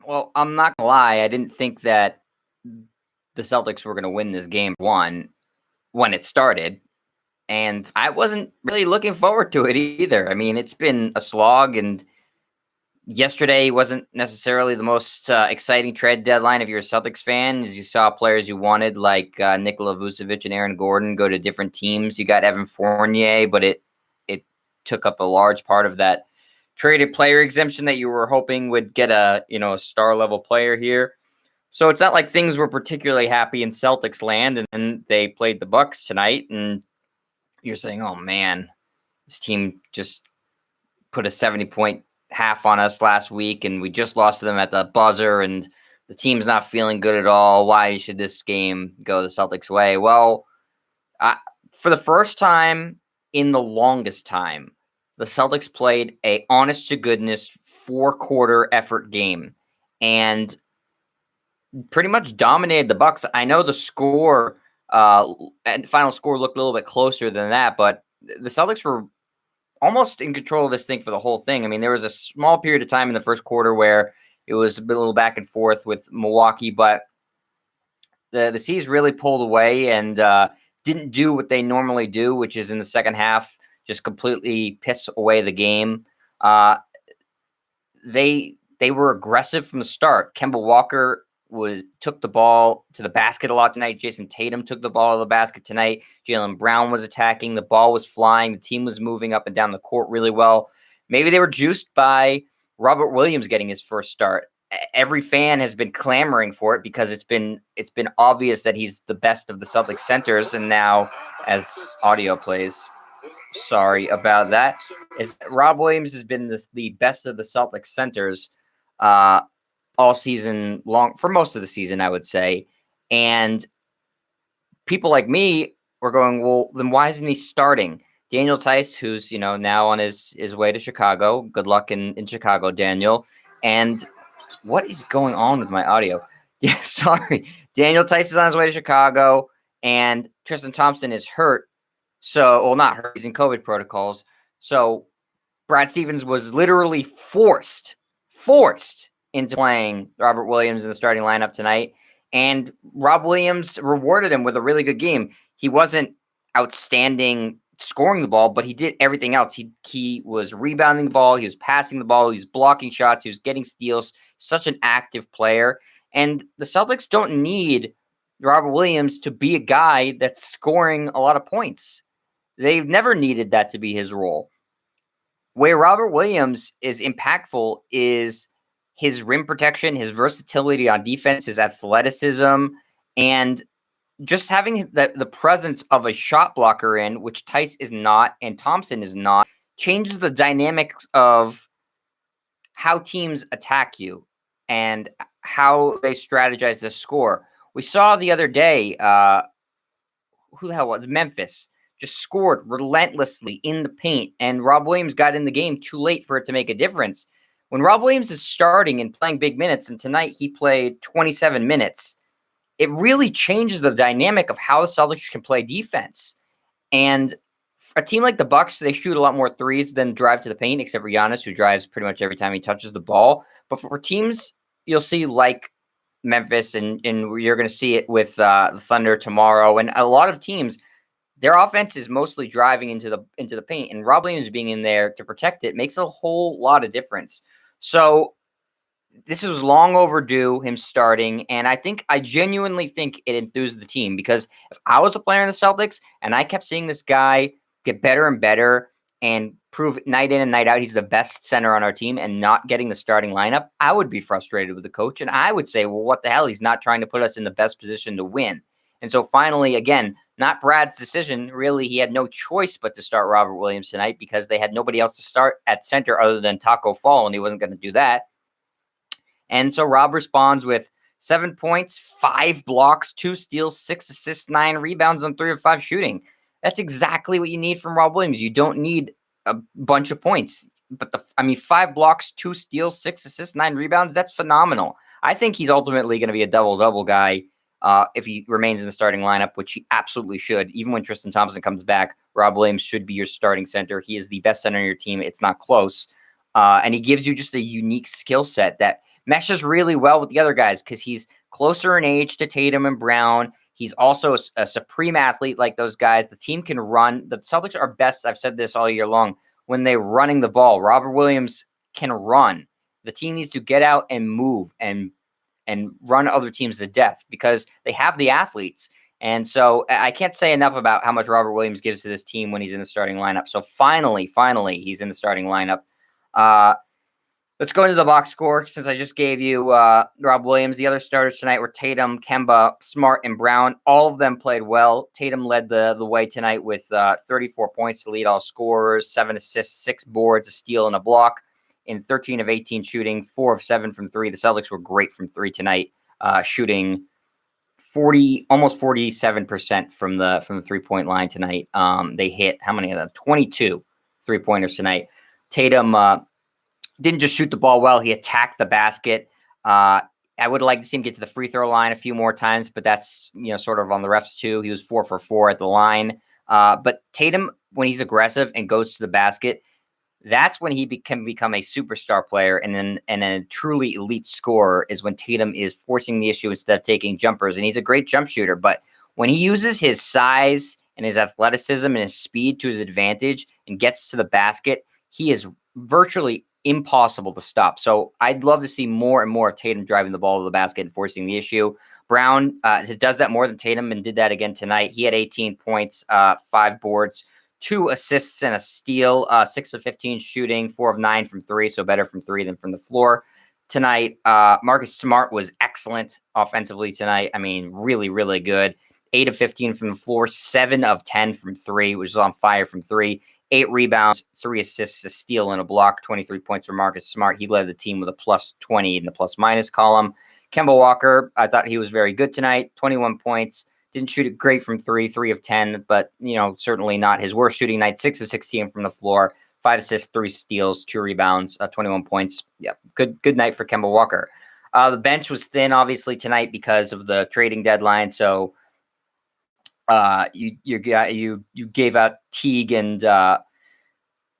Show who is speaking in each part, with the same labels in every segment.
Speaker 1: Well, I'm not gonna lie. I didn't think that the Celtics were gonna win this game one when it started, and I wasn't really looking forward to it either. I mean, it's been a slog, and yesterday wasn't necessarily the most exciting trade deadline if you're a Celtics fan, as you saw players you wanted like Nikola Vucevic and Aaron Gordon go to different teams. You got Evan Fournier, but it took up a large part of that traded player exemption that you were hoping would get a star level player here. So it's not like things were particularly happy in Celtics land, and then they played the Bucks tonight, and you're saying, "Oh man, this team just put a 70-point half on us last week, and we just lost to them at the buzzer, and the team's not feeling good at all. Why should this game go the Celtics' way?" Well, for the first time in the longest time, the Celtics played a honest to goodness 4-quarter effort game and pretty much dominated the Bucks. I know the score and final score looked a little bit closer than that, but the Celtics were almost in control of this thing for the whole thing. I mean, there was a small period of time in the first quarter where it was a little back and forth with Milwaukee, but the C's really pulled away and didn't do what they normally do, which is in the second half just completely piss away the game. They were aggressive from the start. Kemba Walker took the ball to the basket a lot tonight. Jason Tatum took the ball to the basket tonight. Jaylen Brown was attacking. The ball was flying. The team was moving up and down the court really well. Maybe they were juiced by Robert Williams getting his first start. Every fan has been clamoring for it because it's been obvious that he's the best of the Celtics centers. And now, as audio plays, sorry about that. Rob Williams has been the best of the Celtics centers all season long, for most of the season, I would say. And people like me were going, well, then why isn't he starting? Daniel Tice, who's now on his way to Chicago. Good luck in Chicago, Daniel. And what is going on with my audio? Yeah, sorry. Daniel Tice is on his way to Chicago, and Tristan Thompson is hurt. So, well, not hurt. He's in COVID protocols. So Brad Stevens was literally forced into playing Robert Williams in the starting lineup tonight. And Rob Williams rewarded him with a really good game. He wasn't outstanding scoring the ball, but he did everything else. He was rebounding the ball. He was passing the ball. He was blocking shots. He was getting steals. Such an active player. And the Celtics don't need Robert Williams to be a guy that's scoring a lot of points. They've never needed that to be his role. Where Robert Williams is impactful is his rim protection, his versatility on defense, his athleticism, and just having the presence of a shot blocker in, which Tice is not and Thompson is not, changes the dynamics of how teams attack you and how they strategize to score. We saw the other day, who the hell was Memphis? Just scored relentlessly in the paint, and Rob Williams got in the game too late for it to make a difference. When Rob Williams is starting and playing big minutes, and tonight he played 27 minutes, it really changes the dynamic of how the Celtics can play defense. And a team like the Bucks, they shoot a lot more threes than drive to the paint, except for Giannis, who drives pretty much every time he touches the ball. But for teams you'll see like Memphis, and you're going to see it with the Thunder tomorrow, and a lot of teams, their offense is mostly driving into the paint, and Rob Williams being in there to protect it makes a whole lot of difference. So this is long overdue, him starting, and I genuinely think it enthused the team, because if I was a player in the Celtics and I kept seeing this guy get better and better and prove night in and night out he's the best center on our team and not getting the starting lineup, I would be frustrated with the coach, and I would say, well, what the hell? He's not trying to put us in the best position to win. And so finally, again, not Brad's decision. Really, he had no choice but to start Robert Williams tonight because they had nobody else to start at center other than Taco Fall, and he wasn't going to do that. And so Rob responds with 7 points, 5 blocks, 2 steals, 6 assists, 9 rebounds on 3 of 5 shooting. That's exactly what you need from Rob Williams. You don't need a bunch of points. But 5 blocks, 2 steals, 6 assists, 9 rebounds, that's phenomenal. I think he's ultimately going to be a double-double guy if he remains in the starting lineup, which he absolutely should. Even when Tristan Thompson comes back, Rob Williams should be your starting center. He is the best center on your team. It's not close. And he gives you just a unique skill set that meshes really well with the other guys because he's closer in age to Tatum and Brown. He's also a supreme athlete like those guys. The team can run. The Celtics are best, I've said this all year long, when they're running the ball. Robert Williams can run. The team needs to get out and move and run other teams to death because they have the athletes. And so I can't say enough about how much Robert Williams gives to this team when he's in the starting lineup. So finally, he's in the starting lineup. Let's go into the box score since I just gave you Rob Williams. The other starters tonight were Tatum, Kemba, Smart, and Brown. All of them played well. Tatum led the way tonight with 34 points to lead all scorers, 7 assists, 6 boards, a steal, and a block. In 13 of 18 shooting, 4 of 7 from 3. The Celtics were great from 3 tonight, shooting almost 47% from the 3-point line tonight. They hit how many of them? 22 3-pointers tonight. Tatum didn't just shoot the ball well; he attacked the basket. I would like to see him get to the free throw line a few more times, but that's sort of on the refs too. He was 4 for 4 at the line. But Tatum, when he's aggressive and goes to the basket, that's when he can become a superstar player and a truly elite scorer is when Tatum is forcing the issue instead of taking jumpers. And he's a great jump shooter, but when he uses his size and his athleticism and his speed to his advantage and gets to the basket, he is virtually impossible to stop. So I'd love to see more and more of Tatum driving the ball to the basket and forcing the issue. Brown does that more than Tatum and did that again tonight. He had 18 points, 5 boards, 2 assists and a steal, 6 of 15 shooting, 4 of 9 from 3, so better from 3 than from the floor. Tonight, Marcus Smart was excellent offensively tonight. I mean, really, really good. 8 of 15 from the floor, 7 of 10 from 3, which was on fire from 3. 8 rebounds, 3 assists, a steal, and a block, 23 points for Marcus Smart. He led the team with a plus 20 in the plus-minus column. Kemba Walker, I thought he was very good tonight, 21 points. Didn't shoot it great from 3 of 10, but, certainly not his worst shooting night. 6 of 16 from the floor, 5 assists, 3 steals, 2 rebounds, 21 points. Yeah, good night for Kemba Walker. The bench was thin, obviously, tonight because of the trading deadline. So you gave out Teague and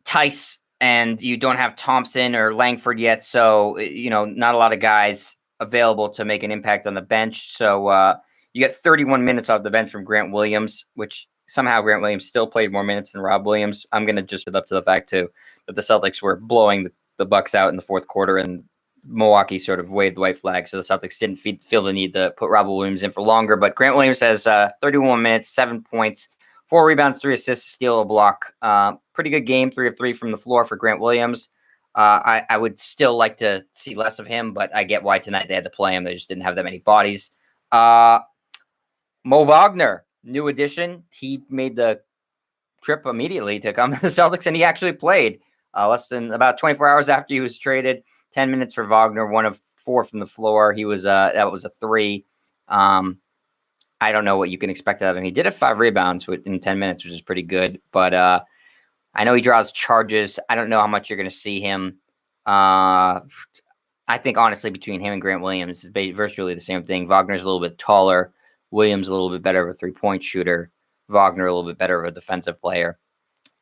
Speaker 1: Tice, and you don't have Thompson or Langford yet. So, not a lot of guys available to make an impact on the bench. So, you get 31 minutes off the bench from Grant Williams, which somehow Grant Williams still played more minutes than Rob Williams. I'm going to just put up to the fact, too, that the Celtics were blowing the Bucks out in the fourth quarter, and Milwaukee sort of waved the white flag. So the Celtics didn't feel the need to put Rob Williams in for longer. But Grant Williams has 31 minutes, 7 points, 4 rebounds, 3 assists, steal, a block. Pretty good game, 3 of 3 from the floor for Grant Williams. I would still like to see less of him, but I get why tonight they had to play him. They just didn't have that many bodies. Mo Wagner, new addition. He made the trip immediately to come to the Celtics, and he actually played less than about 24 hours after he was traded. 10 minutes for Wagner, 1 of 4 from the floor. He was that was a 3. I don't know what you can expect out of him. He did have 5 rebounds in 10 minutes, which is pretty good. But I know he draws charges. I don't know how much you're going to see him. I think, honestly, between him and Grant Williams, it's virtually the same thing. Wagner's a little bit taller. Williams a little bit better of a 3-point shooter. Wagner a little bit better of a defensive player.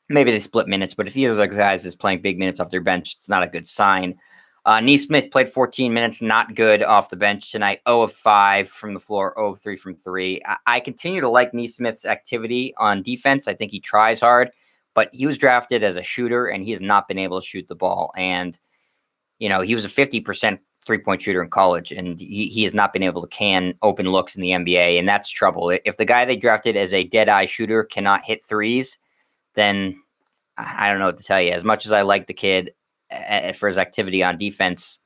Speaker 1: Maybe they split minutes, but if either of those guys is playing big minutes off their bench, it's not a good sign. Neesmith played 14 minutes, not good off the bench tonight. 0 of 5 from the floor, 0 of 3 from 3. I continue to like Neesmith's activity on defense. I think he tries hard, but he was drafted as a shooter, and he has not been able to shoot the ball. And, he was a 50% 3-point shooter in college, and he has not been able to can open looks in the NBA, and that's trouble. If the guy they drafted as a dead-eye shooter cannot hit threes, then I don't know what to tell you. As much as I like the kid for his activity on defense,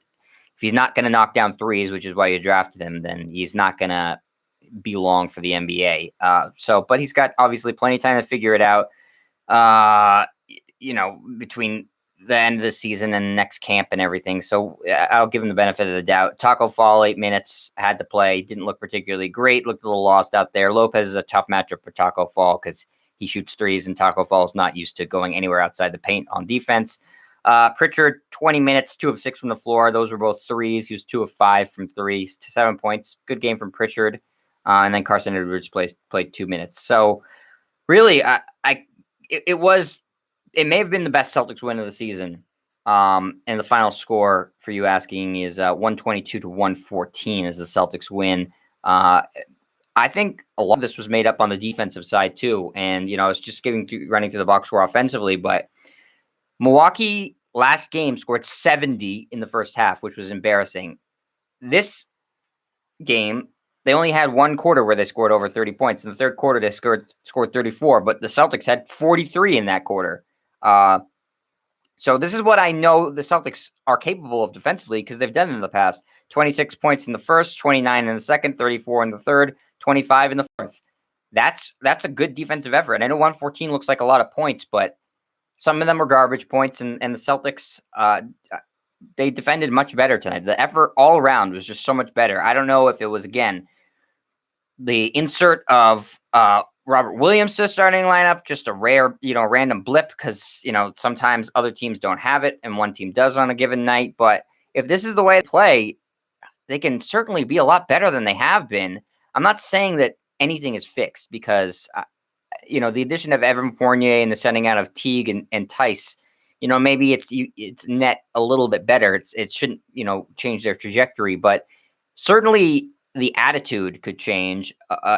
Speaker 1: if he's not going to knock down threes, which is why you drafted him, then he's not going to be long for the NBA. But he's got obviously plenty of time to figure it out. Between the end of the season and next camp and everything. So I'll give him the benefit of the doubt. Taco Fall, 8 minutes, had to play. Didn't look particularly great. Looked a little lost out there. Lopez is a tough matchup for Taco Fall because he shoots threes, and Taco Fall is not used to going anywhere outside the paint on defense. Pritchard, 20 minutes, 2 of 6 from the floor. Those were both threes. He was 2 of 5 from 3, 7 points. Good game from Pritchard. And then Carson Edwards played 2 minutes. So really, it may have been the best Celtics win of the season, And the final score for you asking is 122-114 as the Celtics win. I think a lot of this was made up on the defensive side too. And, I was just running through the box score offensively, but Milwaukee last game scored 70 in the first half, which was embarrassing. This game, they only had one quarter where they scored over 30 points. In the third quarter, they scored 34, but the Celtics had 43 in that quarter. So this is what I know the Celtics are capable of defensively because they've done it in the past. 26 points in the first, 29 in the second, 34 in the third, 25 in the fourth. That's a good defensive effort. And I know 114 looks like a lot of points, but some of them were garbage points, and the Celtics, they defended much better tonight. The effort all around was just so much better. I don't know if it was, again, the insert of Robert Williams to the starting lineup, just a rare, random blip because, sometimes other teams don't have it and one team does on a given night. But if this is the way they play, they can certainly be a lot better than they have been. I'm not saying that anything is fixed because, the addition of Evan Fournier and the sending out of Teague and Tice, maybe it's net a little bit better. It shouldn't, change their trajectory, but certainly the attitude could change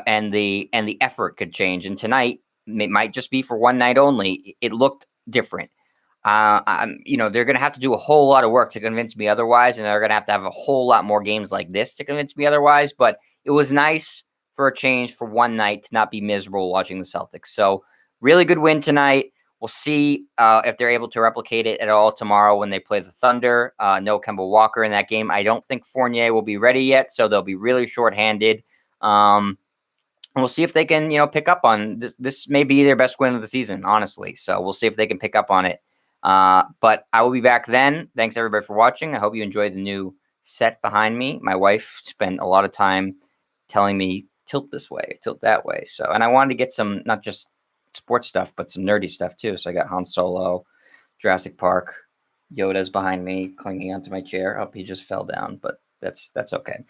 Speaker 1: and the effort could change. And tonight it might just be for one night only. It looked different. They're going to have to do a whole lot of work to convince me otherwise, and they're going to have a whole lot more games like this to convince me otherwise. But it was nice for a change for one night to not be miserable watching the Celtics. So really good win tonight. We'll see if they're able to replicate it at all tomorrow when they play the Thunder. No Kemba Walker in that game. I don't think Fournier will be ready yet, so they'll be really shorthanded. And we'll see if they can, pick up on this. This may be their best win of the season, honestly. So we'll see if they can pick up on it. But I will be back then. Thanks, everybody, for watching. I hope you enjoyed the new set behind me. My wife spent a lot of time telling me, tilt this way, tilt that way. So, and I wanted to get some, not just sports stuff, but some nerdy stuff too. So I got Han Solo, Jurassic Park, Yoda's behind me, clinging onto my chair. Oh, he just fell down, but that's okay.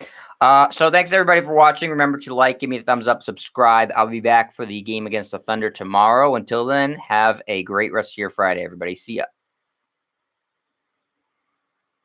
Speaker 1: So thanks everybody for watching. Remember to like, give me a thumbs up, subscribe. I'll be back for the game against the Thunder tomorrow. Until then, have a great rest of your Friday, everybody. See ya.